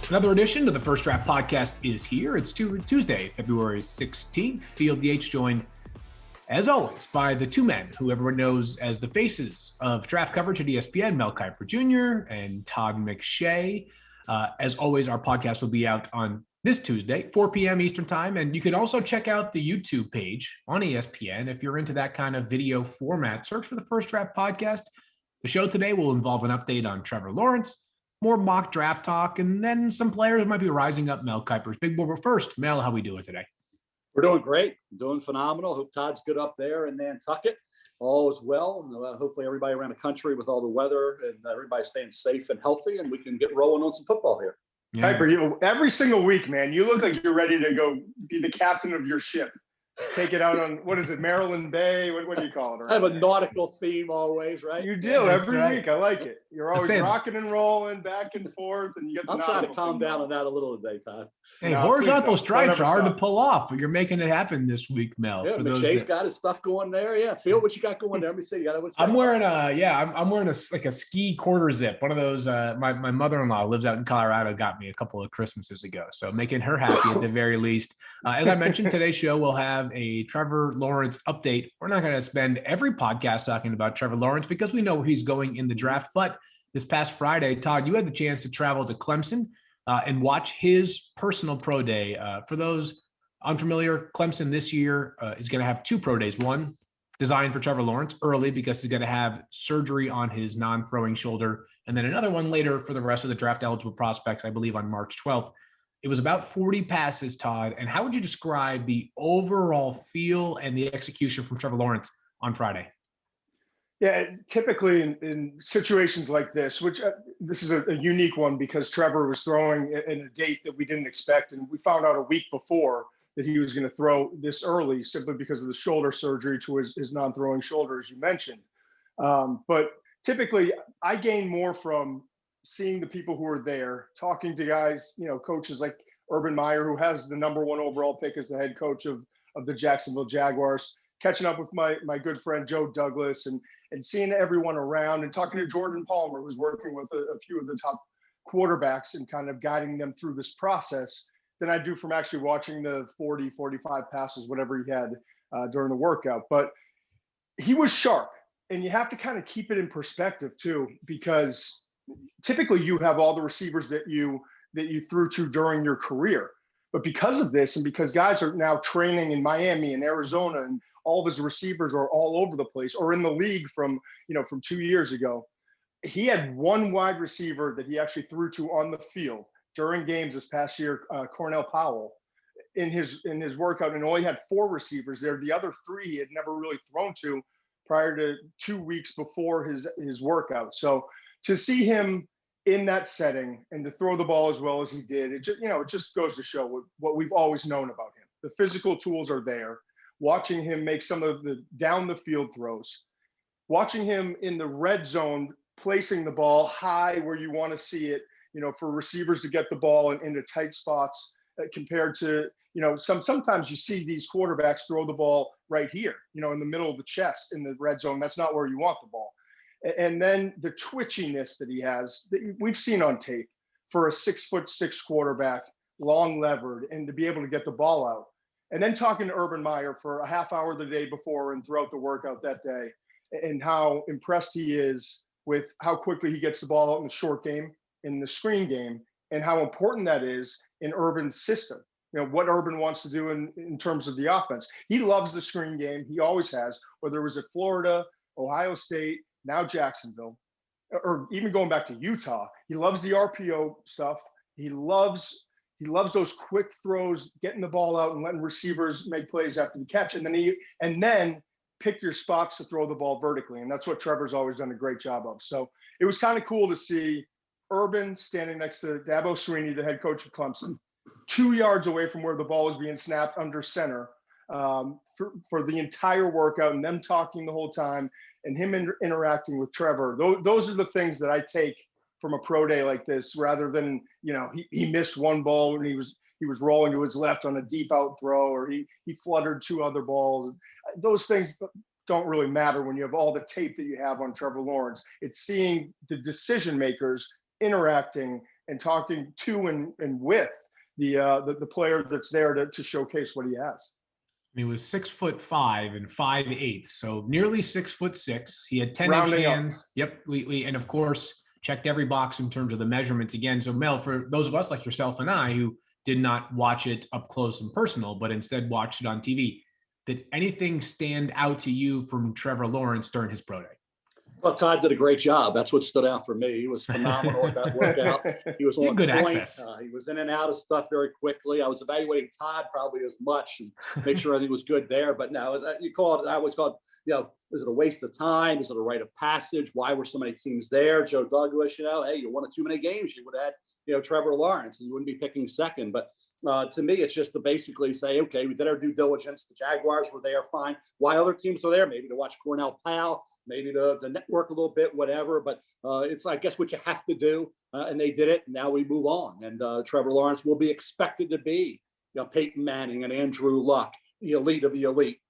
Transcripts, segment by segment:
Another edition of the First Draft Podcast is here. It's Tuesday, February 16th. Field Yates joined, as always, by the two men who everyone knows as the faces of draft coverage at ESPN, Mel KIPER Jr. and Todd McShay. As always, our podcast will be out on this Tuesday, 4 p.m. Eastern Time. And you can also check out the YouTube page on ESPN if you're into that kind of video format. Search for the First Draft Podcast. The show today will involve an update on Trevor Lawrence, more mock draft talk, and then some players might be rising up Mel KIPER's big board. But first, Mel, how we doing today? We're doing great. Doing phenomenal. Hope Todd's good up there in Nantucket. All is well. Hopefully everybody around the country with all the weather and everybody staying safe and healthy, and we can get rolling on some football here. Yeah. KIPER, every single week, man, you look like you're ready to go be the captain of your ship. Take it out on, what is it, Maryland Bay? What do you call it? I have a nautical theme always, right? You do every week. I like it. You're always rocking and rolling back and forth, and you get. I'm trying to calm down on that a little today, Todd. Hey, horizontal stripes are hard to pull off, but you're making it happen this week, Mel. Yeah, McShay's got his stuff going there. Yeah, feel what you got going there. Let me see. You got it. I'm wearing a ski quarter zip. One of those. My mother-in-law lives out in Colorado. Got me a couple of Christmases ago, so making her happy at the very least. As I mentioned, today's show will have a Trevor Lawrence update. We're not going to spend every podcast talking about Trevor Lawrence because we know where he's going in the draft. But this past Friday, Todd, you had the chance to travel to Clemson and watch his personal pro day. For those unfamiliar, Clemson this year is going to have two pro days. One designed for Trevor Lawrence early because he's going to have surgery on his non-throwing shoulder. And then another one later for the rest of the draft eligible prospects, I believe on March 12th. It was about 40 passes, Todd. And how would you describe the overall feel and the execution from Trevor Lawrence on Friday? Yeah, typically in situations like this, which this is a unique one because Trevor was throwing in a date that we didn't expect. And we found out a week before that he was going to throw this early simply because of the shoulder surgery to his non-throwing shoulder, as you mentioned. But typically, I gain more from seeing the people who are there, talking to guys, coaches like Urban Meyer, who has the number one overall pick as the head coach of the Jacksonville Jaguars, catching up with my good friend Joe Douglas and seeing everyone around and talking to Jordan Palmer, who's working with a few of the top quarterbacks and kind of guiding them through this process than I do from actually watching the 40, 45 passes, whatever he had during the workout. But he was sharp, and you have to kind of keep it in perspective too, because typically you have all the receivers that you threw to during your career. But because of this, and because guys are now training in Miami and Arizona, and all of his receivers are all over the place or in the league from 2 years ago, he had one wide receiver that he actually threw to on the field during games this past year, Cornell Powell, in his workout, and only had four receivers there. The other three he had never really thrown to prior to 2 weeks before his workout. So to see him in that setting and to throw the ball as well as he did, it just goes to show what we've always known about him. The physical tools are there. Watching him make some of the down the field throws, watching him in the red zone, placing the ball high where you want to see it, for receivers to get the ball into tight spots compared to, sometimes you see these quarterbacks throw the ball right here, in the middle of the chest in the red zone. That's not where you want the ball. And then the twitchiness that he has that we've seen on tape for a 6'6" quarterback, long levered, and to be able to get the ball out. And then talking to Urban Meyer for a half hour the day before and throughout the workout that day, and how impressed he is with how quickly he gets the ball out in the short game, in the screen game, and how important that is in Urban's system. What Urban wants to do in terms of the offense. He loves the screen game. He always has, whether it was at Florida, Ohio State, now Jacksonville, or even going back to Utah. He loves the RPO stuff. He loves those quick throws, getting the ball out and letting receivers make plays after the catch. And then pick your spots to throw the ball vertically. And that's what Trevor's always done a great job of. So it was kind of cool to see Urban standing next to Dabo Swinney, the head coach of Clemson, 2 yards away from where the ball was being snapped under center for the entire workout, and them talking the whole time and him interacting with Trevor. Those are the things that I take from a pro day like this, rather than, he missed one ball when he was rolling to his left on a deep out throw, or he fluttered two other balls. Those things don't really matter when you have all the tape that you have on Trevor Lawrence. It's seeing the decision makers interacting and talking to and with the player that's there to showcase what he has. He was 6'5" and 5'8", so nearly 6'6". He had 10-inch Rounding up. hands. Yep. We and of course checked every box in terms of the measurements again. So Mel, for those of us like yourself and I who did not watch it up close and personal, but instead watched it on TV, did anything stand out to you from Trevor Lawrence during his pro day? Well, Todd did a great job. That's what stood out for me. He was phenomenal at that workout. He was on good point. access. He was in and out of stuff very quickly. I was evaluating Todd probably as much and make sure everything was good there. But no, you call it. I always call it. Is it a waste of time? Is it a rite of passage? Why were so many teams there? Joe Douglas. Hey, you won too many games. You would have had Trevor Lawrence, and you wouldn't be picking second. But to me, it's just to basically say, okay, we did our due diligence. The Jaguars were there, fine. Why other teams were there? Maybe to watch Cornell Powell, maybe to network a little bit, whatever. But it's, I guess, what you have to do. And they did it. Now we move on. And Trevor Lawrence will be expected to be Peyton Manning and Andrew Luck, the elite of the elite.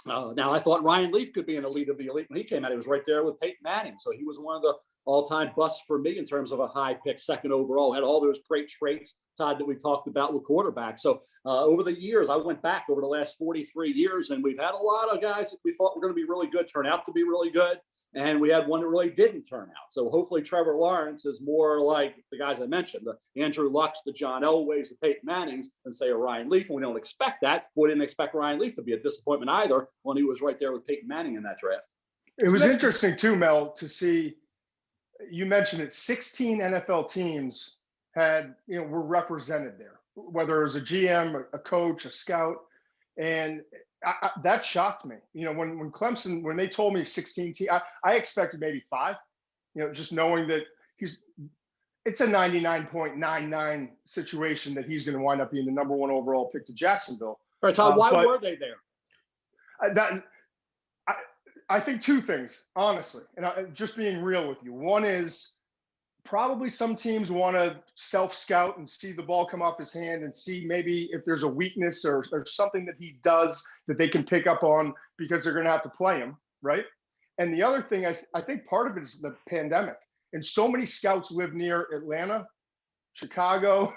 Now, I thought Ryan Leaf could be an elite of the elite. When he came out, he was right there with Peyton Manning. So he was one of the all-time busts for me in terms of a high pick, second overall. Had all those great traits, Todd, that we talked about with quarterbacks. So over the years, I went back over the last 43 years, and we've had a lot of guys that we thought were going to be really good turn out to be really good. And we had one that really didn't turn out. So hopefully Trevor Lawrence is more like the guys I mentioned, the Andrew Lucks, the John Elways, the Peyton Mannings, than say a Ryan Leaf. And we don't expect that. We didn't expect Ryan Leaf to be a disappointment either when he was right there with Peyton Manning in that draft. It was interesting too, Mel, to see, you mentioned it, 16 NFL teams were represented there, whether it was a GM, a coach, a scout. And that shocked me. When Clemson, when they told me 16 teams, I expected maybe 5, just knowing that it's a 99.99 situation that he's going to wind up being the number 1 overall pick to Jacksonville. All right, Todd, why were they there? I think 2 things, honestly, and just being real with you. One is probably some teams want to self-scout and see the ball come off his hand and see maybe if there's a weakness or something that he does that they can pick up on because they're going to have to play him, right? And the other thing, I think part of it is the pandemic. And so many scouts live near Atlanta, Chicago,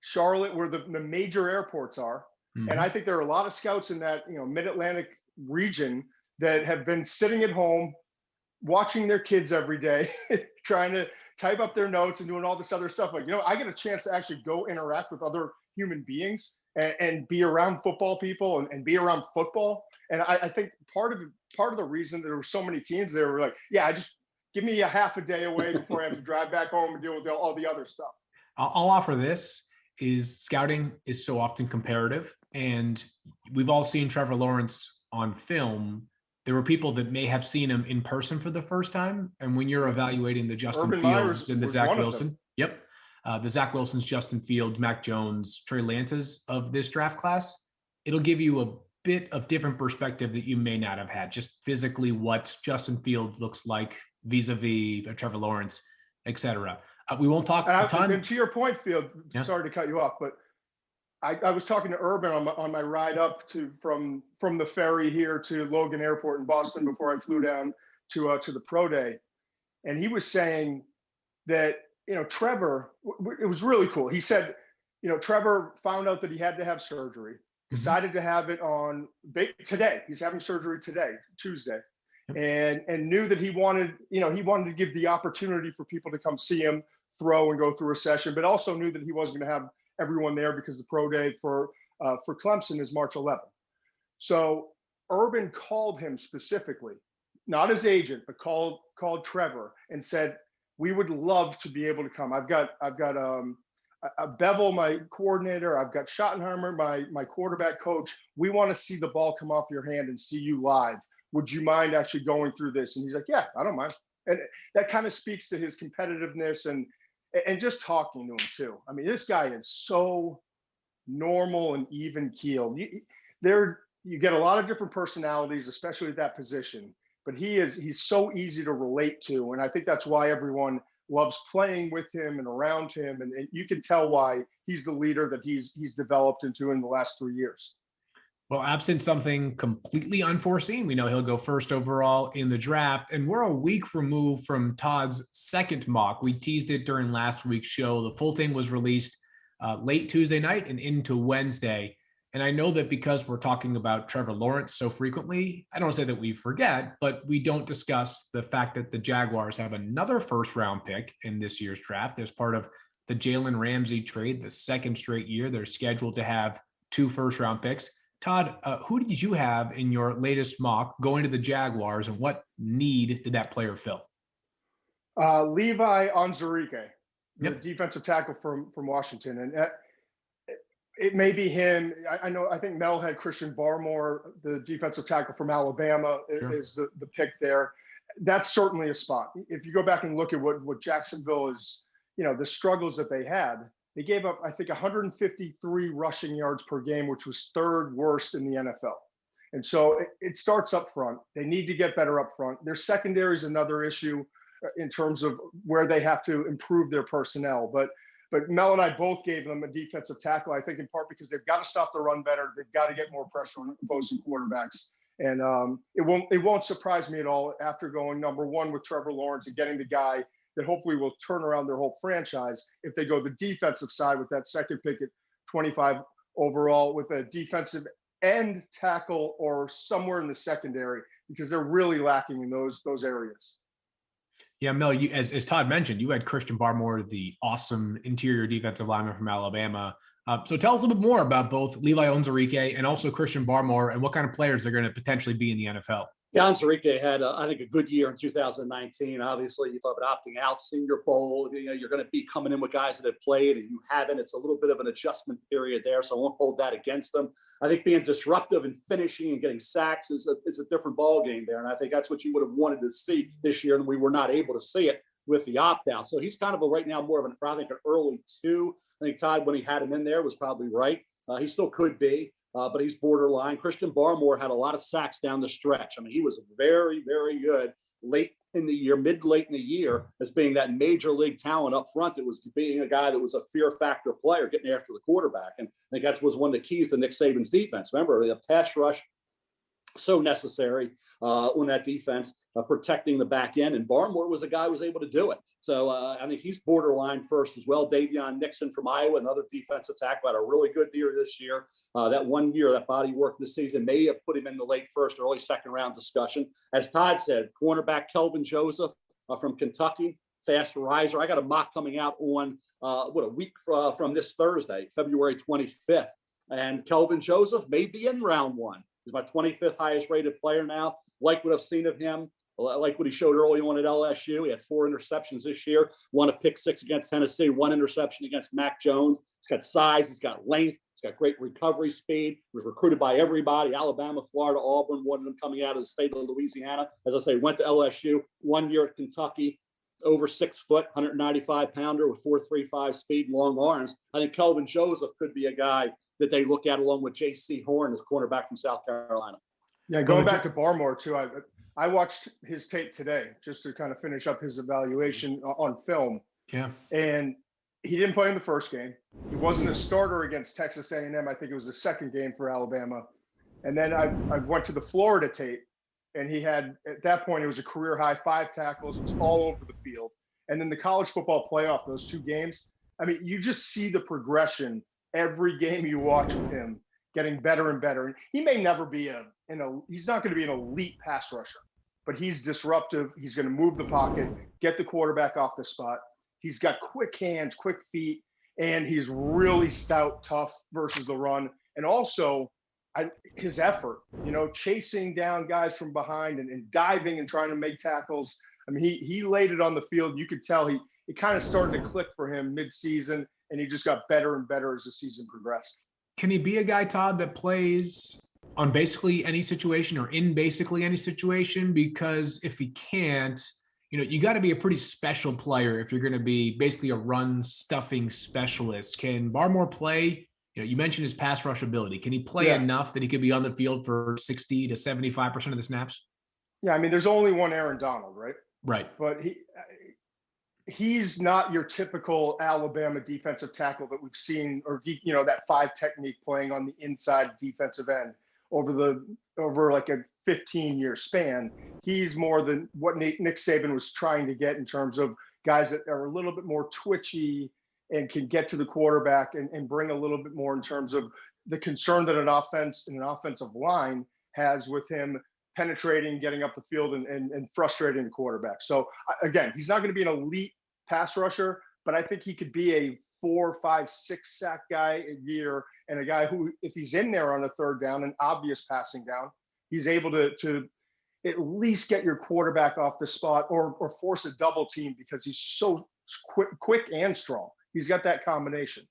Charlotte, where the major airports are. Mm-hmm. And I think there are a lot of scouts in that mid-Atlantic region that have been sitting at home watching their kids every day, trying to type up their notes and doing all this other stuff. Like, I get a chance to actually go interact with other human beings and be around football people and be around football. And I think part of the reason there were so many teams there were like, yeah, just give me a half a day away before I have to drive back home and deal with all the other stuff. I'll offer this. Is scouting is so often comparative, and we've all seen Trevor Lawrence on film. There were people that may have seen him in person for the first time. And when you're evaluating the Justin Fields and the Zach Wilson, the Zach Wilsons, Justin Fields, Mac Jones, Trey Lances of this draft class, it'll give you a bit of different perspective that you may not have had, just physically what Justin Fields looks like vis-a-vis Trevor Lawrence, et cetera. We won't talk a ton. And to your point, Field, sorry to cut you off, but I was talking to Urban on my ride up from the ferry here to Logan Airport in Boston before I flew down to the pro day, and he was saying that Trevor, it was really cool. He said Trevor found out that he had to have surgery, decided to have it on today. He's having surgery today, Tuesday, and knew that he wanted to give the opportunity for people to come see him throw and go through a session, but also knew that he wasn't going to have everyone there because the pro day for Clemson is March 11th. So Urban called him specifically, not his agent, but called Trevor and said, we would love to be able to come. I've got Bevel, my coordinator. I've got Schottenheimer, my quarterback coach. We want to see the ball come off your hand and see you live. Would you mind actually going through this? And he's like, yeah, I don't mind. And that kind of speaks to his competitiveness and just talking to him too. I mean, this guy is so normal and even keeled. You get a lot of different personalities, especially at that position, but he's so easy to relate to. And I think that's why everyone loves playing with him and around him. And you can tell why he's the leader that he's developed into in the last 3 years. Well, absent something completely unforeseen, we know he'll go first overall in the draft. And we're a week removed from Todd's second mock. We teased it during last week's show. The full thing was released late Tuesday night and into Wednesday. And I know that because we're talking about Trevor Lawrence so frequently, I don't say that we forget, but we don't discuss the fact that the Jaguars have another first round pick in this year's draft as part of the Jalen Ramsey trade. The second straight year, they're scheduled to have 2 first round picks. Todd, who did you have in your latest mock going to the Jaguars, and what need did that player fill? Levi Onwuzurike, the Yep. defensive tackle from Washington. And it may be him. I think Mel had Christian Barmore, the defensive tackle from Alabama, Sure. is the pick there. That's certainly a spot. If you go back and look at what Jacksonville is, the struggles that they had, they gave up, I think, 153 rushing yards per game, which was 3rd worst in the NFL. And so it starts up front. They need to get better up front. Their secondary is another issue in terms of where they have to improve their personnel. But Mel and I both gave them a defensive tackle, I think in part because they've got to stop the run better. They've got to get more pressure on opposing quarterbacks. And it won't surprise me at all after going number 1 with Trevor Lawrence and getting the guy that hopefully will turn around their whole franchise if they go the defensive side with that second pick at 25 overall with a defensive end tackle or somewhere in the secondary, because they're really lacking in those areas. Yeah, Mel, as Todd mentioned, you had Christian Barmore, the awesome interior defensive lineman from Alabama. So tell us a little bit more about both Levi Onwuzurike and also Christian Barmore and what kind of players they're going to potentially be in the NFL. Yeah, Onwuzurike had, I think, a good year in 2019. Obviously, you talk about opting out, Senior Bowl. You're going to be coming in with guys that have played and you haven't. It's a little bit of an adjustment period there, so I won't hold that against them. I think being disruptive and finishing and getting sacks is a different ball game there, and I think that's what you would have wanted to see this year, and we were not able to see it with the opt-out. So he's kind of right now more of an early 2. I think Todd, when he had him in there, was probably right. He still could be. But he's borderline. Christian Barmore had a lot of sacks down the stretch. I mean, he was very, very good late in the year, late in the year, as being that major league talent up front that was being a guy that was a fear factor player getting after the quarterback. And I think that was one of the keys to Nick Saban's defense. Remember, the pass rush, so necessary on that defense, protecting the back end. And Barmore was a guy who was able to do it. So I think he's borderline first as well. Davion Nixon from Iowa, another defensive tackle, had a really good year this year. That 1 year, that body work this season may have put him in the late first, early second round discussion. As Todd said, cornerback Kelvin Joseph from Kentucky, fast riser. I got a mock coming out on a week from this Thursday, February 25th. And Kelvin Joseph may be in round 1. He's my 25th highest rated player now. Like what I've seen of him, like what he showed early on at LSU. He had 4 interceptions this year, 1 a pick 6 against Tennessee, 1 interception against Mac Jones. He's got size, he's got length, he's got great recovery speed. He was recruited by everybody, Alabama, Florida, Auburn, one of them coming out of the state of Louisiana. As I say, went to LSU, 1 year at Kentucky, over 6 foot, 195 pounder with 4.35 speed, long arms. I think Kelvin Joseph could be a guy that they look at along with J.C. Horn, as cornerback from South Carolina. Yeah, going back to Barmore too, I watched his tape today just to kind of finish up his evaluation on film. Yeah. And he didn't play in the first game. He wasn't a starter against Texas A&M. I think it was the second game for Alabama. And then I went to the Florida tape, and he had, at that point, it was a career high 5 tackles. It was all over the field. And then the college football playoff, those 2 games, I mean, you just see the progression every game you watch with him, getting better and better. And he may never be he's not going to be an elite pass rusher, but he's disruptive. He's going to move the pocket, get the quarterback off the spot. He's got quick hands, quick feet, and he's really stout, tough versus the run. And also his effort, chasing down guys from behind and diving and trying to make tackles. I mean, he laid it on the field. You could tell it kind of started to click for him mid-season, and he just got better and better as the season progressed. Can he be a guy, Todd, that plays on basically any situation or in basically any situation? Because if he can't, you got to be a pretty special player if you're going to be basically a run stuffing specialist. Can Barmore play? You mentioned his pass rush ability. Can he play enough that he could be on the field for 60 to 75% of the snaps? Yeah, I mean, there's only one Aaron Donald, right? Right. But he's not your typical Alabama defensive tackle that we've seen, or that 5 technique playing on the inside defensive end. over like a 15-year span. He's more than what Nick Saban was trying to get in terms of guys that are a little bit more twitchy and can get to the quarterback and bring a little bit more in terms of the concern that an offense and an offensive line has with him penetrating, getting up the field and frustrating the quarterback. So again, he's not going to be an elite pass rusher, but I think he could be a 4, 5, 6 sack guy a year, and a guy who, if he's in there on a third down, an obvious passing down, he's able to at least get your quarterback off the spot or force a double team because he's so quick and strong. He's got that combination.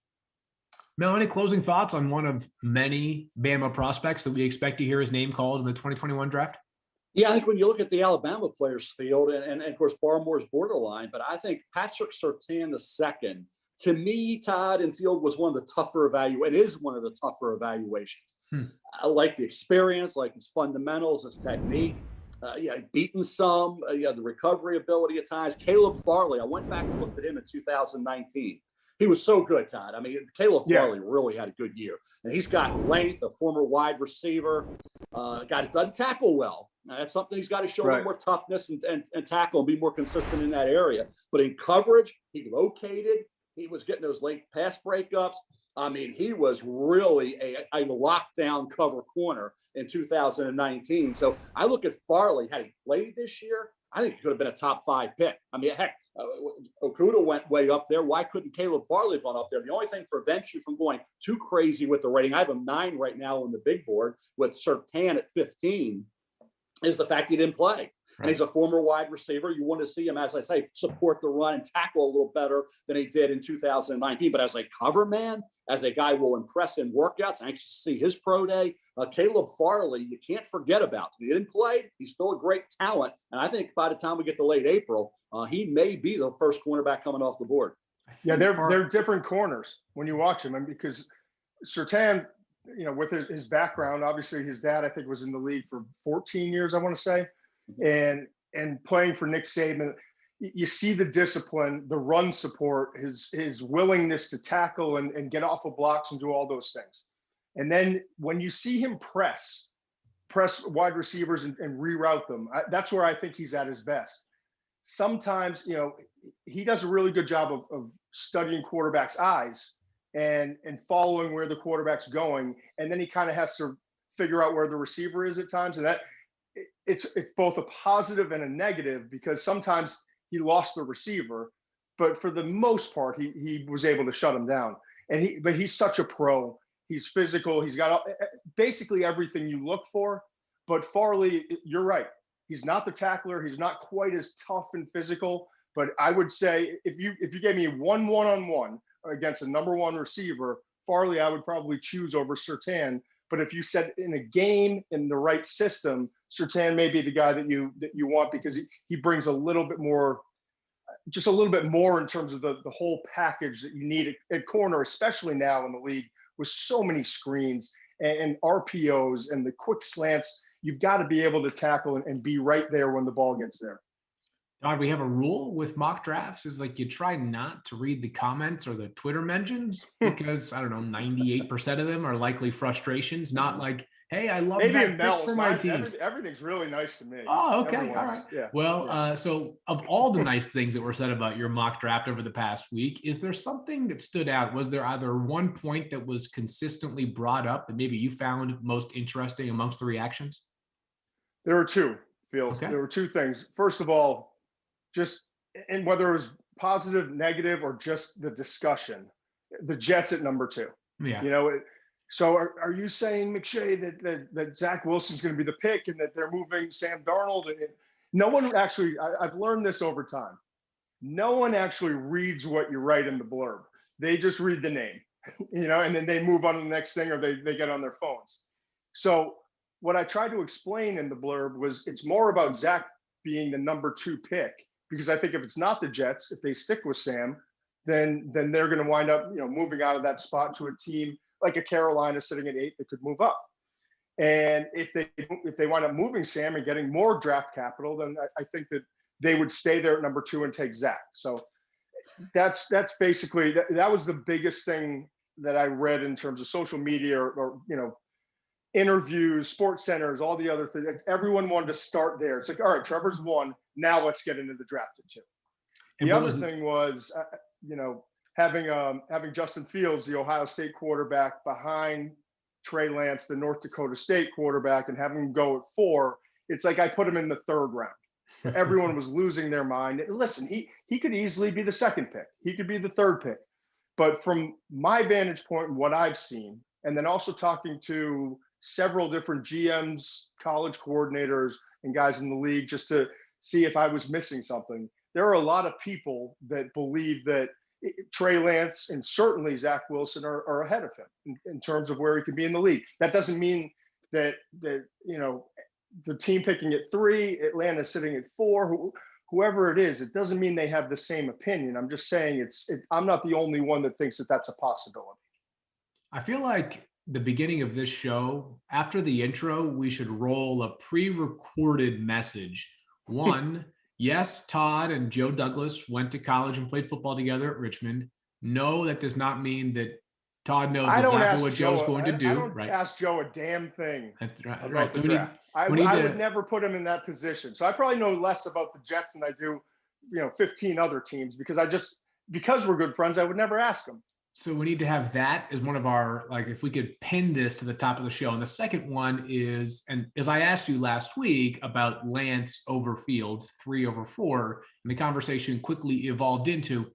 Mel, any closing thoughts on one of many Bama prospects that we expect to hear his name called in the 2021 draft? Yeah, I think when you look at the Alabama players field, and of course, Barmore's borderline, but I think Patrick Surtain II, to me, Todd and Field was one of the tougher it is one of the tougher evaluations. I like the experience, like his fundamentals, his technique. Beaten some, the recovery ability at times. Caleb Farley, I went back and looked at him in 2019. He was so good, Todd. I mean, Caleb Farley really had a good year. And he's got length, a former wide receiver, guy that doesn't tackle well. That's something he's got to show a little more toughness and tackle and be more consistent in that area. But in coverage, he located. He was getting those late pass breakups. I mean, he was really a lockdown cover corner in 2019. So I look at Farley, had he played this year, I think he could have been a top 5 pick. I mean, heck, Okudah went way up there. Why couldn't Caleb Farley have gone up there? The only thing prevents you from going too crazy with the rating, I have him 9 right now on the big board with Surtain at 15, is the fact he didn't play. And he's a former wide receiver. You want to see him, as I say, support the run and tackle a little better than he did in 2019. But as a cover man, as a guy who will impress in workouts, anxious to see his pro day, Caleb Farley, you can't forget about. He didn't play. He's still a great talent. And I think by the time we get to late April, he may be the first cornerback coming off the board. Yeah, they're different corners when you watch him. And because Surtain, with his background, obviously his dad, I think, was in the league for 14 years, I want to say. And playing for Nick Saban, you see the discipline, the run support, his willingness to tackle and get off of blocks and do all those things. And then when you see him press wide receivers and reroute them, that's where I think he's at his best. Sometimes, he does a really good job of studying quarterbacks' eyes and following where the quarterback's going. And then he kind of has to figure out where the receiver is at times. And that it's both a positive and a negative, because sometimes he lost the receiver, but for the most part, he was able to shut him down. But he's such a pro. He's physical. He's got basically everything you look for. But Farley, you're right. He's not the tackler. He's not quite as tough and physical. But I would say if you gave me one-on-one against a number 1 receiver, Farley, I would probably choose over Surtain. But if you said in a game in the right system, Surtain may be the guy that you want, because he brings a little bit more, just a little bit more in terms of the whole package that you need at corner, especially now in the league with so many screens and RPOs and the quick slants. You've got to be able to tackle and be right there when the ball gets there. Todd, we have a rule with mock drafts is like you try not to read the comments or the Twitter mentions, because I don't know, 98% of them are likely frustrations, not like, hey, I love that pick for my team. Everything's really nice to me. Oh, okay. All right. Yeah. Well, so of all the nice things that were said about your mock draft over the past week, is there something that stood out? Was there either one point that was consistently brought up that maybe you found most interesting amongst the reactions? There were 2, Phil. Okay. There were 2 things. First of all, and whether it was positive, negative, or just the discussion, the Jets at number 2. Yeah. So are you saying, McShay, that Zach Wilson's going to be the pick and that they're moving Sam Darnold? No one actually, I've learned this over time. No one actually reads what you write in the blurb. They just read the name, and then they move on to the next thing, or they get on their phones. So what I tried to explain in the blurb was it's more about Zach being the number 2 pick, because I think if it's not the Jets, if they stick with Sam, then they're going to wind up, moving out of that spot to a team like a Carolina sitting at 8 that could move up. And if they wind up moving Sam and getting more draft capital, then I think that they would stay there at number 2 and take Zach. So that's basically that was the biggest thing that I read in terms of social media or interviews, sports centers, all the other things. Everyone wanted to start there. It's like, all right, Trevor's one. Now let's get into the draft too. The other thing was, having Justin Fields, the Ohio State quarterback, behind Trey Lance, the North Dakota State quarterback, and having him go at 4. It's like I put him in the 3rd round. Everyone was losing their mind. Listen, he could easily be the 2nd pick. He could be the 3rd pick. But from my vantage point and what I've seen, and then also talking to several different GMs, college coordinators, and guys in the league just to see if I was missing something, there are a lot of people that believe that Trey Lance and certainly Zach Wilson are ahead of him in terms of where he could be in the league. That doesn't mean that the team picking at 3, Atlanta sitting at 4, whoever it is, it doesn't mean they have the same opinion. I'm just saying I'm not the only one that thinks that that's a possibility. I feel like the beginning of this show, after the intro, we should roll a pre-recorded message. One, yes, Todd and Joe Douglas went to college and played football together at Richmond. No, that does not mean that Todd knows exactly what Joe's going to do. I don't right? Ask Joe a damn thing about the So draft. I would never put him in that position. So I probably know less about the Jets than I do, 15 other teams because we're good friends, I would never ask him. So we need to have that as one of our, if we could pin this to the top of the show. And the second one is, and as I asked you last week about Lance over Fields, 3 over 4, and the conversation quickly evolved into,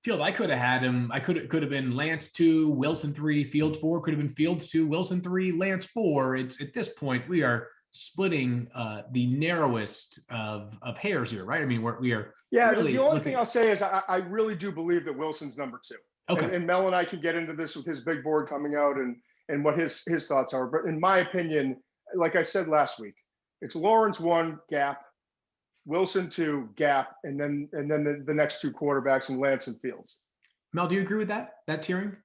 Field, I could have had him. Could have been Lance 2, Wilson 3, Fields 4. Could have been Fields 2, Wilson 3, Lance 4. It's at this point we are splitting the narrowest of hairs here, right? I mean, we are. Yeah. Really the only thing I'll say is I really do believe that Wilson's number 2. Okay. And Mel and I can get into this with his big board coming out and what his thoughts are. But in my opinion, like I said last week, it's Lawrence 1, gap, Wilson 2, gap, and then the next 2 quarterbacks in Lance and Fields. Mel, do you agree with that tiering?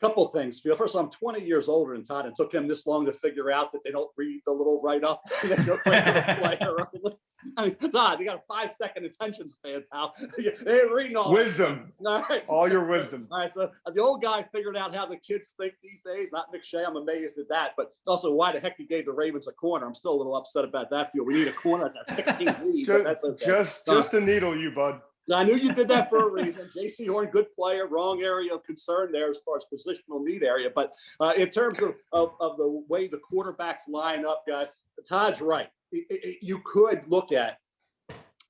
Couple things, Phil. First, I'm 20 years older than Todd. It took him this long to figure out that they don't read the little write-up. They go I mean, Todd, you got a 5-second attention span, pal. They ain't reading all wisdom. All right. All your wisdom. All right. So the old guy figured out how the kids think these days. Not McShay. I'm amazed at that. But also, why the heck he gave the Ravens a corner? I'm still a little upset about that, Phil. We need a corner. That's a 16 lead. But that's okay. Just a needle, you bud. I knew you did that for a reason. J.C. Horn, good player, wrong area of concern there as far as positional need area. But in terms of the way the quarterbacks line up, guys, Todd's right. You could look at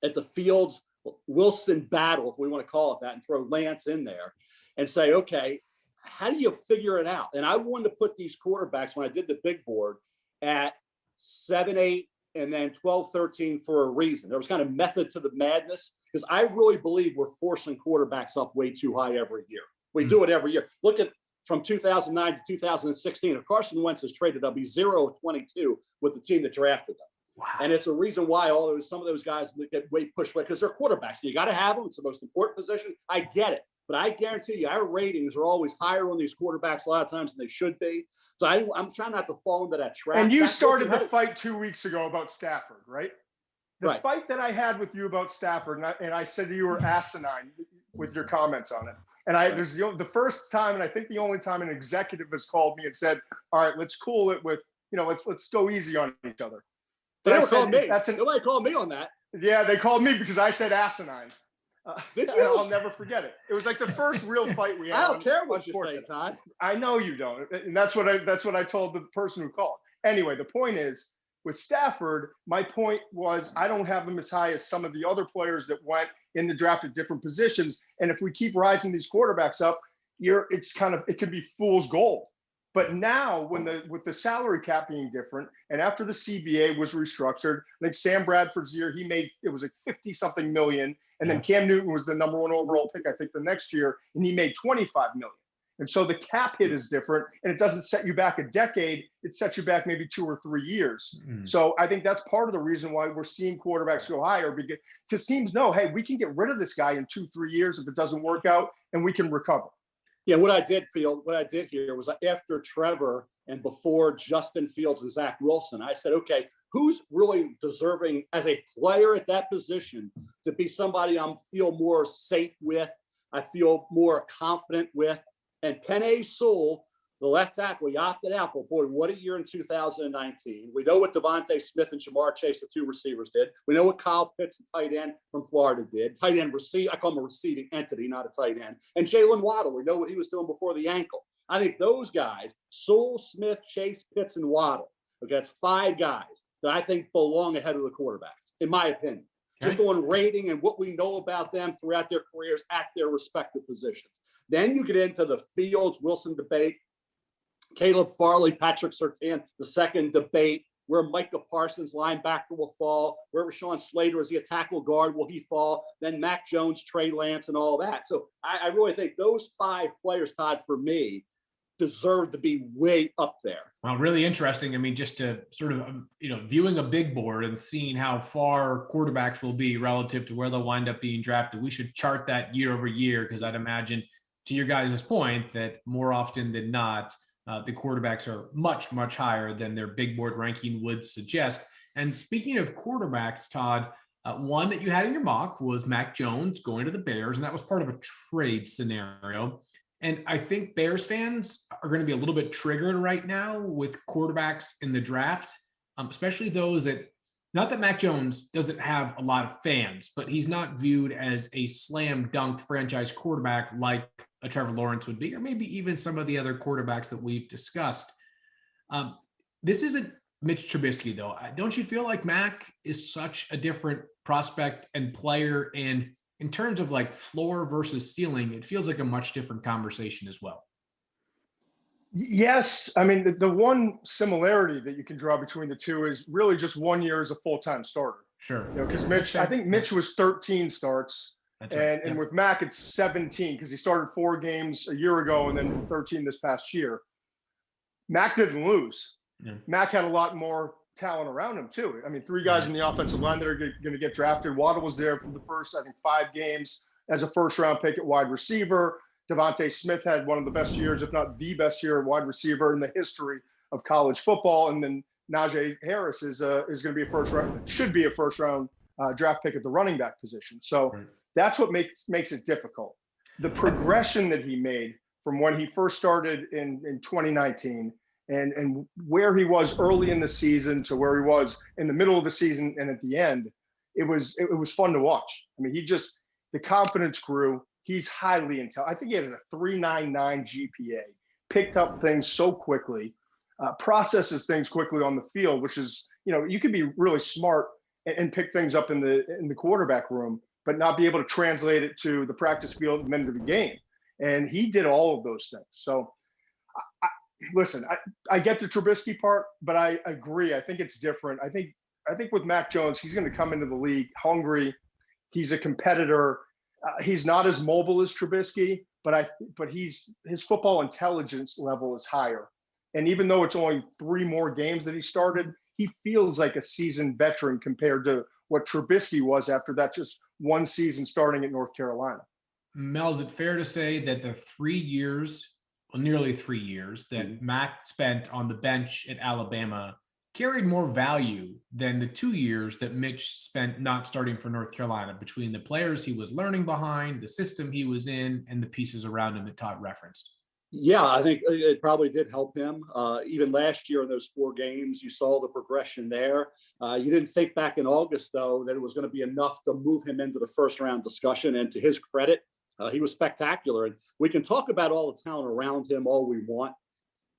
the Fields Wilson battle, if we want to call it that, and throw Lance in there and say, okay, how do you figure it out? And I wanted to put these quarterbacks, when I did the big board, at 7, 8, and then 12, 13 for a reason. There was kind of method to the madness because I really believe we're forcing quarterbacks up way too high every year. We do it every year. Look at from 2009 to 2016. If Carson Wentz is traded, I'll be 0 of 22 with the team that drafted them. Wow. And it's a reason why some of those guys get way pushed away because they're quarterbacks. You got to have them. It's the most important position. I get it. But I guarantee you, our ratings are always higher on these quarterbacks a lot of times than they should be. So I'm trying not to fall into that trap. And you started the fight 2 weeks ago about Stafford, right? The fight that I had with you about Stafford, and I said you were asinine with your comments on it. And it was the first time, and I think the only time an executive has called me and said, all right, let's cool it with, let's go easy on each other. But they called me. Nobody called me on that. Yeah, they called me because I said asinine. Did you? I'll never forget it. It was like the first real fight we had. I don't care what you say, Todd. I know you don't, and that's what I told the person who called. Anyway, the point is with Stafford. My point was I don't have him as high as some of the other players that went in the draft at different positions. And if we keep rising these quarterbacks up, it could be fool's gold. But now, with the salary cap being different, and after the CBA was restructured, I think Sam Bradford's year it was like 50-something million, and then Cam Newton was the number 1 overall pick, I think, the next year, and he made 25 million. And so the cap hit is different, and it doesn't set you back a decade; it sets you back maybe 2 or 3 years. Mm-hmm. So I think that's part of the reason why we're seeing quarterbacks go higher, because teams know, hey, we can get rid of this guy in 2-3 years if it doesn't work out, and we can recover. Yeah, what I did here was after Trevor and before Justin Fields and Zach Wilson, I said, okay, who's really deserving as a player at that position to be somebody I feel more safe with, I feel more confident with. And Penei Sewell The left tackle, he opted out, but boy, what a year in 2019. We know what Devontae Smith and Jamar Chase, the two receivers, did. We know what Kyle Pitts, the tight end from Florida, did. Tight end I call him a receiving entity, not a tight end. And Jalen Waddle, we know what he was doing before the ankle. I think those guys, Sewell, Smith, Chase, Pitts, and Waddle, okay, that's 5 guys that I think belong ahead of the quarterbacks, in my opinion. Okay. Just on rating and what we know about them throughout their careers at their respective positions. Then you get into the Fields-Wilson debate. Caleb Farley, Patrick Surtain, the second debate, where Micah Parsons, linebacker, will fall, where Rashawn Slater, is he a tackle guard, will he fall, then Mac Jones, Trey Lance, and all that. So I really think those 5 players, Todd, for me, deserve to be way up there. Well, really interesting. I mean, just to sort of, viewing a big board and seeing how far quarterbacks will be relative to where they'll wind up being drafted, we should chart that year over year, because I'd imagine, to your guys' point, that more often than not, the quarterbacks are much, much higher than their big board ranking would suggest. And speaking of quarterbacks, Todd, one that you had in your mock was Mac Jones going to the Bears, and that was part of a trade scenario. And I think Bears fans are going to be a little bit triggered right now with quarterbacks in the draft, especially those that, not that Mac Jones doesn't have a lot of fans, but he's not viewed as a slam dunk franchise quarterback like a Trevor Lawrence would be, or maybe even some of the other quarterbacks that we've discussed. This isn't Mitch Trubisky, though. Don't you feel like Mac is such a different prospect and player? And in terms of like floor versus ceiling, it feels like a much different conversation as well. Yes. I mean, the one similarity that you can draw between the two is really just 1 year as a full-time starter. Sure. Because I think Mitch was 13 starts. That's right. And with Mac, it's 17 because he started 4 games a year ago and then 13 this past year. Mac didn't lose. Yeah. Mac had a lot more talent around him too. I mean, 3 guys in the offensive line that are going to get drafted. Waddle was there for the first, 5 games as a first-round pick at wide receiver. Devontae Smith had one of the best years, if not the best year, at wide receiver in the history of college football. And then Najee Harris is going to be should be a first-round draft pick at the running back position. So that's what makes it difficult. The progression that he made from when he first started in 2019 and where he was early in the season to where he was in the middle of the season and at the end, it was fun to watch. I mean, the confidence grew. He's highly intelligent. I think he had a 3.99 GPA, picked up things so quickly, processes things quickly on the field, which is, you can be really smart and pick things up in the quarterback room, but not be able to translate it to the practice field and then to the game. And he did all of those things. So listen, I get the Trubisky part, but I agree. I think it's different. I think with Mac Jones, he's going to come into the league hungry. He's a competitor. He's not as mobile as Trubisky, but his football intelligence level is higher. And even though it's only 3 more games that he started, he feels like a seasoned veteran compared to what Trubisky was after that just 1 season starting at North Carolina. Mel, is it fair to say that the 3 years, well, nearly 3 years that Mac spent on the bench at Alabama carried more value than the 2 years that Mitch spent not starting for North Carolina, between the players he was learning behind, the system he was in, and the pieces around him that Todd referenced? Yeah, I think it probably did help him. Even last year in those 4 games, you saw the progression there. You didn't think back in August, though, that it was going to be enough to move him into the first round discussion. And to his credit, he was spectacular. And we can talk about all the talent around him all we want.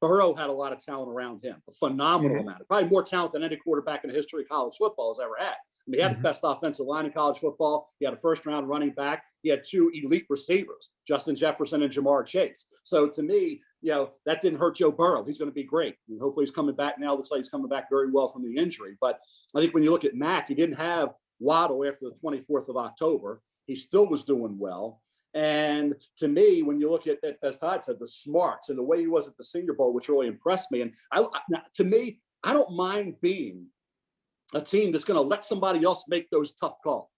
Burrow had a lot of talent around him, a phenomenal amount, probably more talent than any quarterback in the history of college football has ever had. I mean, he had the best offensive line in college football. He had a first-round running back. He had 2 elite receivers, Justin Jefferson and Jamar Chase. So to me, that didn't hurt Joe Burrow. He's going to be great. And hopefully he's coming back now. Looks like he's coming back very well from the injury. But I think when you look at Mac, he didn't have Waddle after the 24th of October. He still was doing well. And to me, when you look at, as Todd said, the smarts and the way he was at the Senior Bowl, which really impressed me. And to me, I don't mind being a team that's going to let somebody else make those tough calls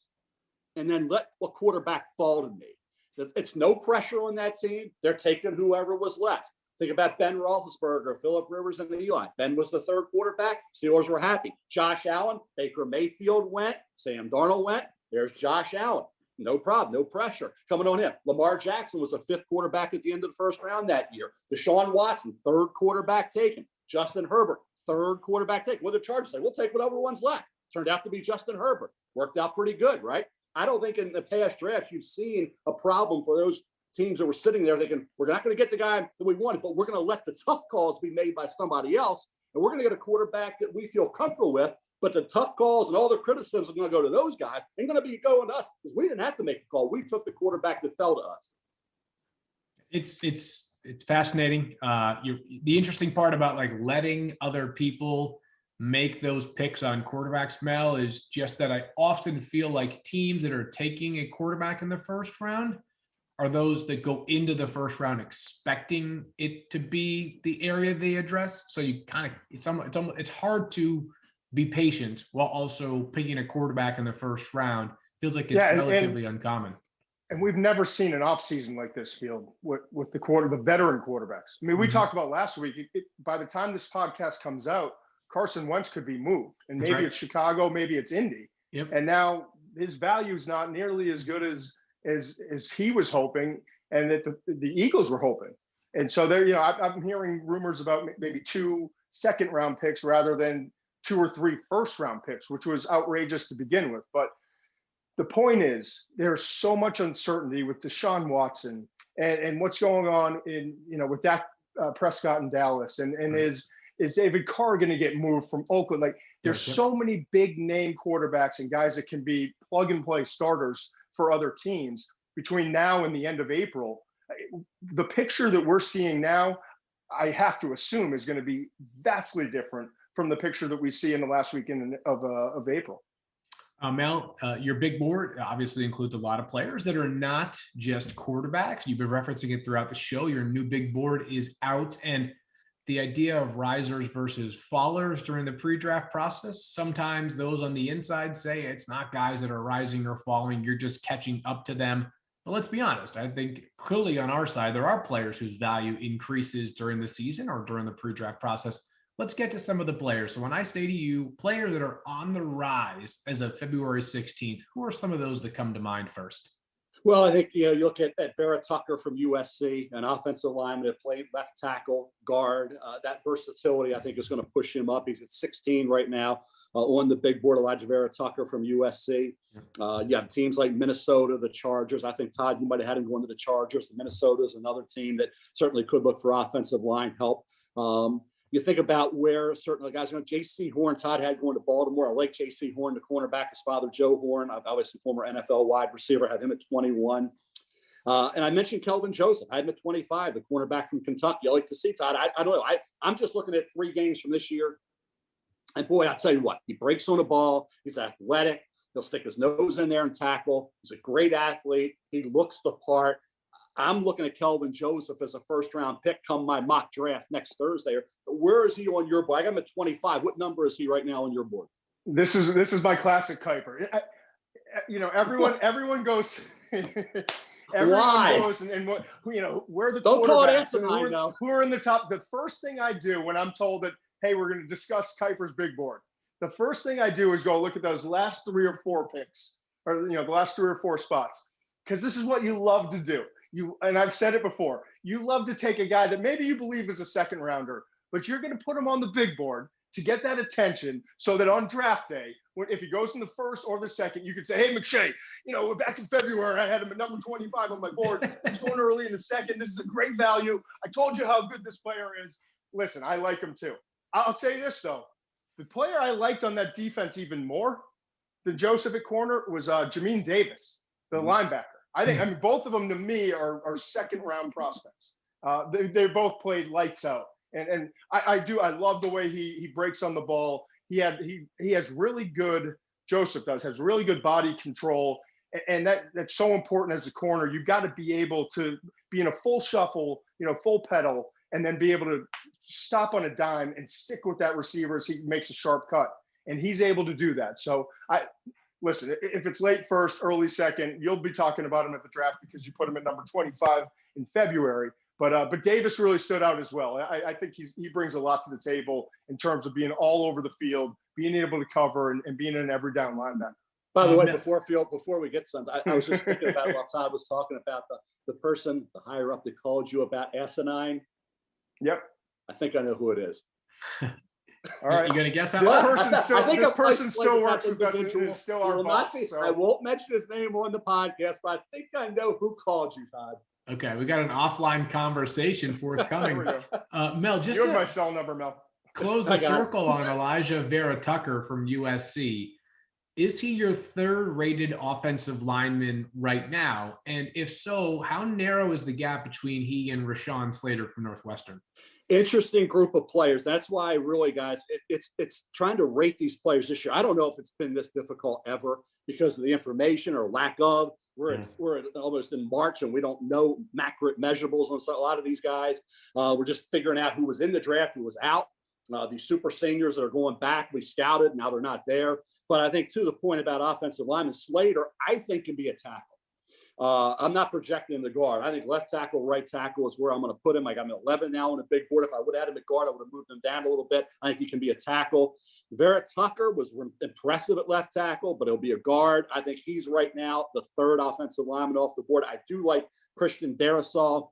and then let a quarterback fall to me. It's no pressure on that team. They're taking whoever was left. Think about Ben Roethlisberger, Phillip Rivers, and Eli. Ben was the 3rd quarterback. Steelers were happy. Josh Allen, Baker Mayfield went. Sam Darnold went. There's Josh Allen. No problem, no pressure coming on him. Lamar Jackson was a 5th quarterback at the end of the 1st round that year. Deshaun Watson, 3rd quarterback taken. Justin Herbert, 3rd quarterback taken. What the Chargers say? We'll take whatever one's left. Turned out to be Justin Herbert. Worked out pretty good, right? I don't think in the past drafts you've seen a problem for those teams that were sitting there thinking, we're not going to get the guy that we wanted, but we're going to let the tough calls be made by somebody else. And we're going to get a quarterback that we feel comfortable with. But the tough calls and all the criticisms are going to go to those guys. Ain't going to be going to us because we didn't have to make the call. We took the quarterback that fell to us. It's fascinating. The interesting part about like letting other people make those picks on quarterbacks, Mel, is just that I often feel like teams that are taking a quarterback in the 1st round are those that go into the 1st round expecting it to be the area they address. So you kind of it's hard to be patient while also picking a quarterback in the 1st round. Feels like it's relatively uncommon. And we've never seen an offseason like this, Field, with the veteran quarterbacks. I mean, we talked about last week, by the time this podcast comes out, Carson Wentz could be moved. And maybe it's Chicago, maybe it's Indy. Yep. And now his value is not nearly as good as he was hoping and that the Eagles were hoping. And so there, I'm hearing rumors about maybe 2 second-round picks rather than 2 or 3 first-round picks, which was outrageous to begin with. But the point is, there's so much uncertainty with Deshaun Watson and what's going on with Dak Prescott in Dallas, and is David Carr going to get moved from Oakland? Like, there's so many big name quarterbacks and guys that can be plug and play starters for other teams between now and the end of April. The picture that we're seeing now, I have to assume, is going to be vastly different from the picture that we see in the last weekend of April. Mel, your big board obviously includes a lot of players that are not just quarterbacks. You've been referencing it throughout the show. Your new big board is out, and the idea of risers versus fallers during the pre-draft process, sometimes those on the inside say it's not guys that are rising or falling, you're just catching up to them. But let's be honest, I think clearly on our side, there are players whose value increases during the season or during the pre-draft process. Let's get to some of the players. So when I say to you, players that are on the rise as of February 16th, who are some of those that come to mind first? Well, I think, you look at Vera Tucker from USC, an offensive lineman that played left tackle, guard. That versatility, I think, is going to push him up. He's at 16 right now on the big board. Elijah Vera Tucker from USC. You have teams like Minnesota, the Chargers. I think, Todd, you might have had him going to the Chargers. The Minnesota is another team that certainly could look for offensive line help. You think about where certain guys, J.C. Horn, Todd had going to Baltimore. I like J.C. Horn, the cornerback, his father, Joe Horn, obviously former NFL wide receiver, had him at 21. And I mentioned Kelvin Joseph. I had him at 25, the cornerback from Kentucky. I like to see, Todd. I don't know. I'm just looking at 3 games from this year. And boy, I'll tell you what, he breaks on the ball. He's athletic. He'll stick his nose in there and tackle. He's a great athlete. He looks the part. I'm looking at Kelvin Joseph as a first-round pick come my mock draft next Thursday. Where is he on your board? I got him at 25. What number is he right now on your board? This is my classic KIPER. Everyone goes. Why? Goes and what where the don't call it answer. who are in the top. The first thing I do when I'm told that, hey, we're going to discuss KIPER's big board, the first thing I do is go look at those last 3 or 4 picks, or the last 3 or 4 spots, because this is what you love to do. And I've said it before, you love to take a guy that maybe you believe is a second rounder, but you're going to put him on the big board to get that attention so that on draft day, if he goes in the first or the second, you can say, hey, McShay, back in February, I had him at number 25 on my board. He's going early in the second. This is a great value. I told you how good this player is. Listen, I like him too. I'll say this, though. The player I liked on that defense even more than Joseph at corner was Jamin Davis, the linebacker. I mean, both of them to me are second round prospects. They both played lights out, and I love the way he breaks on the ball. He has really good. Joseph has really good body control, and that's so important as a corner. You've got to be able to be in a full shuffle, full pedal, and then be able to stop on a dime and stick with that receiver as he makes a sharp cut. And he's able to do that. So listen, if it's late first, early second, you'll be talking about him at the draft because you put him at number 25 in February. But Davis really stood out as well. I think he brings a lot to the table in terms of being all over the field, being able to cover, and being an every down linebacker. By the way, before we get something, I was just thinking about while Todd was talking about the person, the higher up that called you about asinine. Yep. I think I know who it is. All right. You gonna guess that? This person still works with us. It's still our boss. I won't mention his name on the podcast, but I think I know who called you, Todd. Okay, we got an offline conversation forthcoming. Mel, just you have my cell number, Mel. Close the circle on Elijah Vera Tucker from USC. Is he your third-rated offensive lineman right now? And if so, how narrow is the gap between he and Rashawn Slater from Northwestern? Interesting group of players. That's why, really, guys, it's trying to rate these players this year. I don't know if it's been this difficult ever because of the information or lack of. We're almost in March and we don't know accurate measurables on a lot of these guys. We're just figuring out who was in the draft, who was out. These super seniors that are going back, we scouted, now they're not there. But I think to the point about offensive lineman, Slater, I think can be a tackle. I'm not projecting him to guard. I think left tackle, right tackle is where I'm going to put him. I got him at 11 now on the big board. If I would have had him at guard, I would have moved him down a little bit. I think he can be a tackle. Vera Tucker was impressive at left tackle, but he'll be a guard. I think he's right now the third offensive lineman off the board. I do like Christian Darrisaw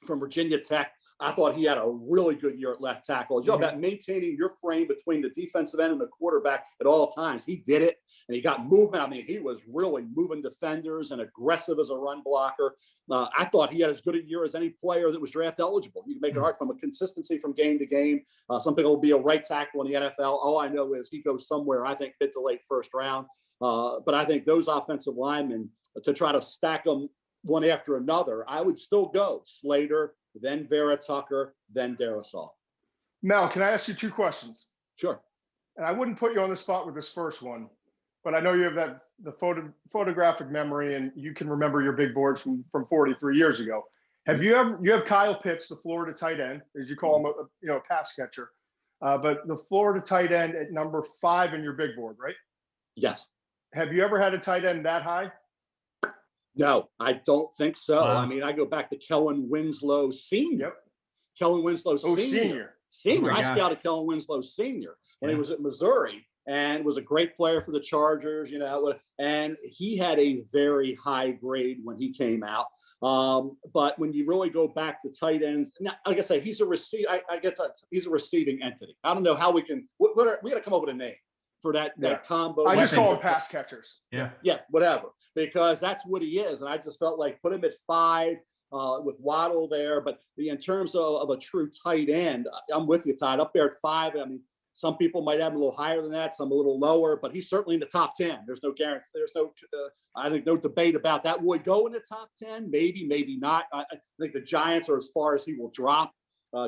from Virginia Tech. I thought he had a really good year at left tackle. It's all about maintaining your frame between the defensive end and the quarterback at all times. He did it, and he got movement. I mean, he was really moving defenders and aggressive as a run blocker. I thought he had as good a year as any player that was draft eligible. You can make it hard from a consistency from game to game. Some people will be a right tackle in the NFL. All I know is he goes somewhere, I think, mid to late first round. But I think those offensive linemen, to try to stack them one after another, I would still go Slater, then Vera Tucker, then Darrisaw. Mel, can I ask you two questions? Sure. And I wouldn't put you on the spot with this first one, but I know you have the photographic memory and you can remember your big boards from 43 years ago. You have Kyle Pitts, the Florida tight end, as you call him, a pass catcher, but the Florida tight end at number 5 in your big board, right? Yes. Have you ever had a tight end that high? No, I don't think so. I mean, I go back to Kellen Winslow Sr. Yep. Kellen Winslow Sr. Senior. I scouted Kellen Winslow Sr. when he was at Missouri and was a great player for the Chargers, and he had a very high grade when he came out. But when you really go back to tight ends, now, like I say, he's a I get that he's a receiving entity. I don't know how we got to come up with a name for that combo. I just call them pass catchers. Yeah, whatever, because that's what he is. And I just felt like put him at 5 with Waddle there. But in terms of a true tight end, I'm with you, Todd. Up there at 5. I mean, some people might have him a little higher than that, some a little lower, but he's certainly in the top 10. There's no guarantee. There's no, I think, no debate about that. Will he go in the top 10? Maybe, maybe not. I think the Giants are as far as he will drop.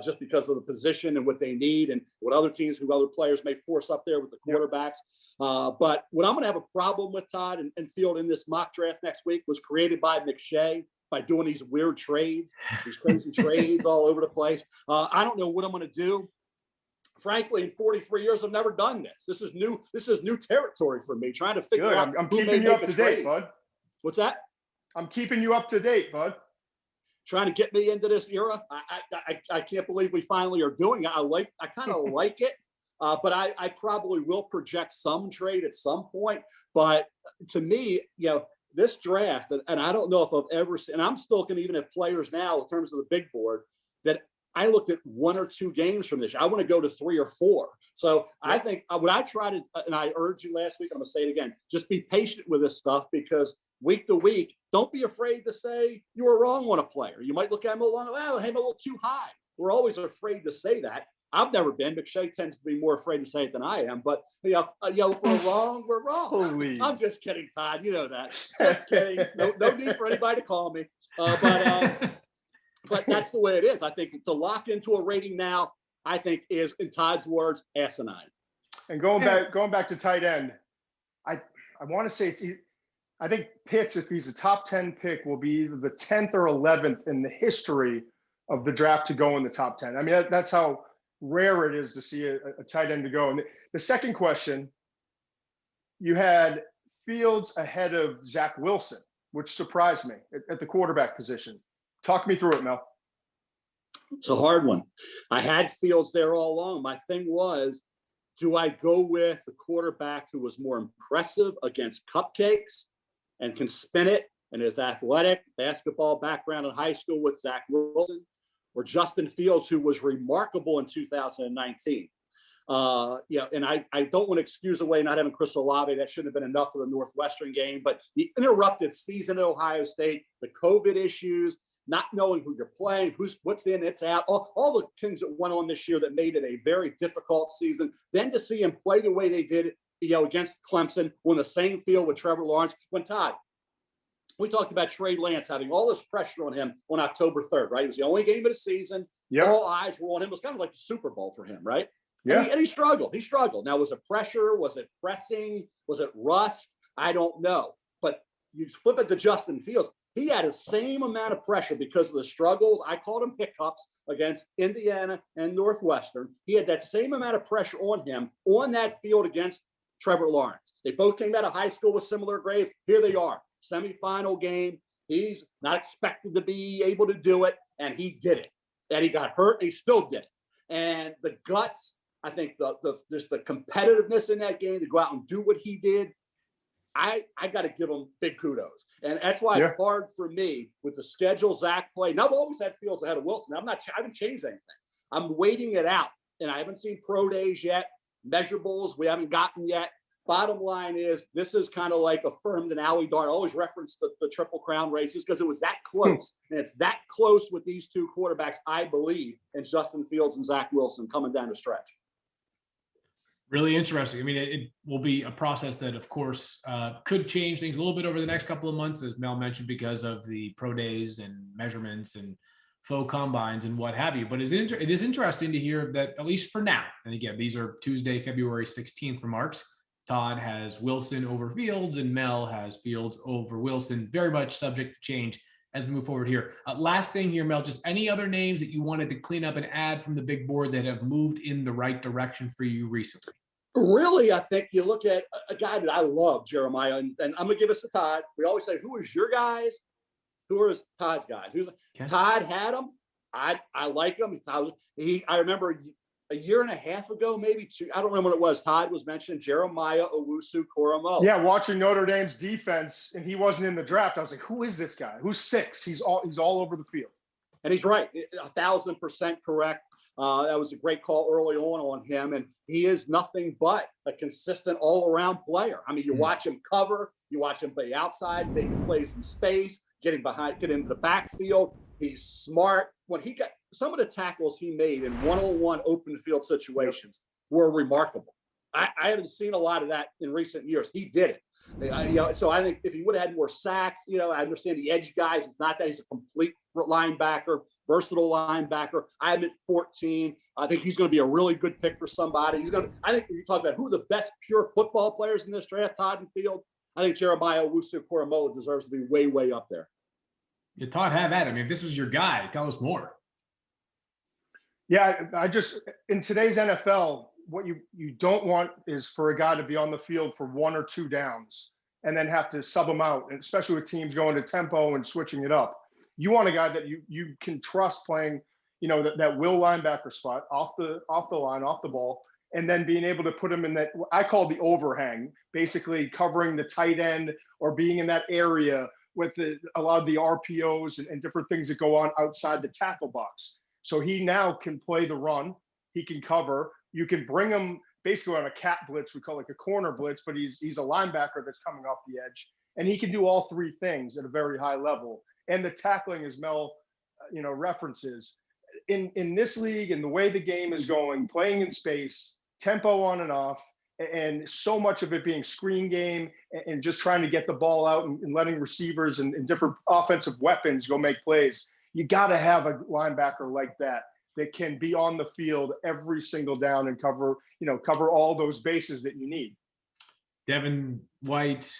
Just because of the position and what they need and what other players may force up there with the quarterbacks. But what I'm going to have a problem with, Todd, and Field in this mock draft next week was created by McShay by doing these weird trades, these crazy trades all over the place. I don't know what I'm going to do. Frankly, in 43 years, I've never done this. This is new territory for me, trying to figure out. I'm keeping you up to date, bud. What's that? I'm keeping you up to date, bud. Trying to get me into this era. I can't believe we finally are doing it. I kind of like it, but I probably will project some trade at some point. But to me, this draft, and I don't know if I've ever seen, and I'm still looking even at players now in terms of the big board, that I looked at 1 or 2 games from this year. I want to go to 3 or 4. So I think what I tried to, and I urged you last week, I'm going to say it again, just be patient with this stuff because week to week, don't be afraid to say you were wrong on a player. You might look at him a little too high. We're always afraid to say that. I've never been. McShay tends to be more afraid to say it than I am. But, if we're wrong, we're wrong. Please. I'm just kidding, Todd. You know that. Just kidding. No need for anybody to call me. But that's the way it is. I think to lock into a rating now, I think is, in Todd's words, asinine. And going back to tight end, I want to say I think Pitts, if he's a top 10 pick, will be either the 10th or 11th in the history of the draft to go in the top 10. I mean, that's how rare it is to see a tight end to go. And the second question, you had Fields ahead of Zach Wilson, which surprised me at the quarterback position. Talk me through it, Mel. It's a hard one. I had Fields there all along. My thing was Do I go with the quarterback who was more impressive against cupcakes and can spin it and his athletic basketball background in high school with Zach Wilson, or Justin Fields, who was remarkable in 2019? And I don't want to excuse away not having Chris Olave. That shouldn't have been enough for the Northwestern game, but the interrupted season at Ohio State, the COVID issues, not knowing who you're playing, what's in, it's out, all the things that went on this year that made it a very difficult season. Then to see him play the way they did, against Clemson on the same field with Trevor Lawrence. When Todd, we talked about Trey Lance having all this pressure on him on October 3rd, right? It was the only game of the season. Yep. All eyes were on him. It was kind of like the Super Bowl for him, right? Yeah. And he struggled. He struggled. Now, was it pressure? Was it pressing? Was it rust? I don't know. But you flip it to Justin Fields. He had the same amount of pressure because of the struggles. I called them hiccups against Indiana and Northwestern. He had that same amount of pressure on him on that field against Trevor Lawrence. They both came out of high school with similar grades. Here they are, semifinal game. He's not expected to be able to do it, and he did it. And he got hurt, and he still did it. And the guts, I think just the competitiveness in that game to go out and do what he did, I got to give him big kudos. And that's why it's hard for me with the schedule Zach played. Now, I've always had Fields ahead of Wilson. I haven't changed anything. I'm waiting it out. And I haven't seen pro days yet, measurables we haven't gotten yet. Bottom line is, this is kind of like affirmed in Allie Dart. I always reference the Triple Crown races because it was that close. And it's that close with these two quarterbacks, I believe, in Justin Fields and Zach Wilson coming down the stretch. Really interesting. I mean, it will be a process that, of course, could change things a little bit over the next couple of months, as Mel mentioned, because of the pro days and measurements and faux combines and what have you. But it is interesting to hear that, at least for now, and again, these are Tuesday, February 16th remarks. Todd has Wilson over Fields and Mel has Fields over Wilson, very much subject to change as we move forward here. Last thing here, Mel, just any other names that you wanted to clean up and add from the big board that have moved in the right direction for you recently? Really, I think you look at a guy that I love, Jeremiah, and I'm going to give us to Todd. We always say, who is your guys? Who are Todd's guys? Todd had them. I like him. I remember a year and a half ago, maybe two, I don't remember what it was. Todd was mentioning Jeremiah Owusu-Koramoah. Yeah, watching Notre Dame's defense, and he wasn't in the draft. I was like, who is this guy? Who's 6? He's all over the field. And he's right, 1,000% correct. That was a great call early on him, and he is nothing but a consistent all-around player. I mean, you watch him cover, you watch him play outside, making plays in space, getting into the backfield. He's smart. When he got some of the tackles he made in one-on-one open field situations were remarkable. I haven't seen a lot of that in recent years. He did it. So I think if he would have had more sacks, I understand the edge guys. It's not that he's a complete linebacker, versatile linebacker. I am at 14. I think he's going to be a really good pick for somebody. I think if you talk about who the best pure football players in this draft, Todd and Field, I think Jeremiah Owusu-Koramoah deserves to be way, way up there. Yeah, Todd, have at it. I mean, if this was your guy, tell us more. Yeah, I just, in today's NFL, what you don't want is for a guy to be on the field for 1 or 2 downs and then have to sub him out, and especially with teams going to tempo and switching it up. You want a guy that you can trust playing, that will linebacker spot off the line, off the ball, and then being able to put him in that, I call the overhang, basically covering the tight end or being in that area with a lot of the RPOs and different things that go on outside the tackle box. So he now can play the run. He can cover. You can bring him basically on a cat blitz. We call it like a corner blitz, but he's a linebacker that's coming off the edge. And he can do all 3 things at a very high level. And the tackling, as Mel, references, in this league and the way the game is going, playing in space, tempo on and off, and so much of it being screen game and just trying to get the ball out and letting receivers and different offensive weapons go make plays. You got to have a linebacker like that can be on the field every single down and cover all those bases that you need. Devin White,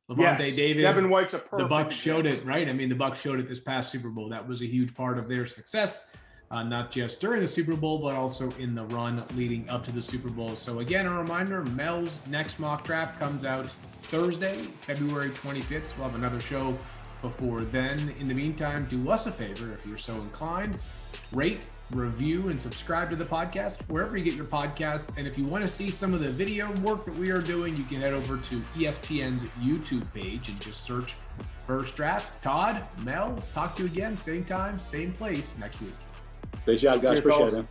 Levante David. Devin White's a perfect. The Bucs showed it, right? I mean, the Bucs showed it this past Super Bowl. That was a huge part of their success, not just during the Super Bowl, but also in the run leading up to the Super Bowl. So again, a reminder, Mel's next mock draft comes out Thursday, February 25th. We'll have another show before then. In the meantime, do us a favor, if you're so inclined, rate, review, and subscribe to the podcast wherever you get your podcast. And if you want to see some of the video work that we are doing, you can head over to ESPN's YouTube page and just search First Draft. Todd, Mel, talk to you again, same time, same place next week. Great job, guys. Appreciate it.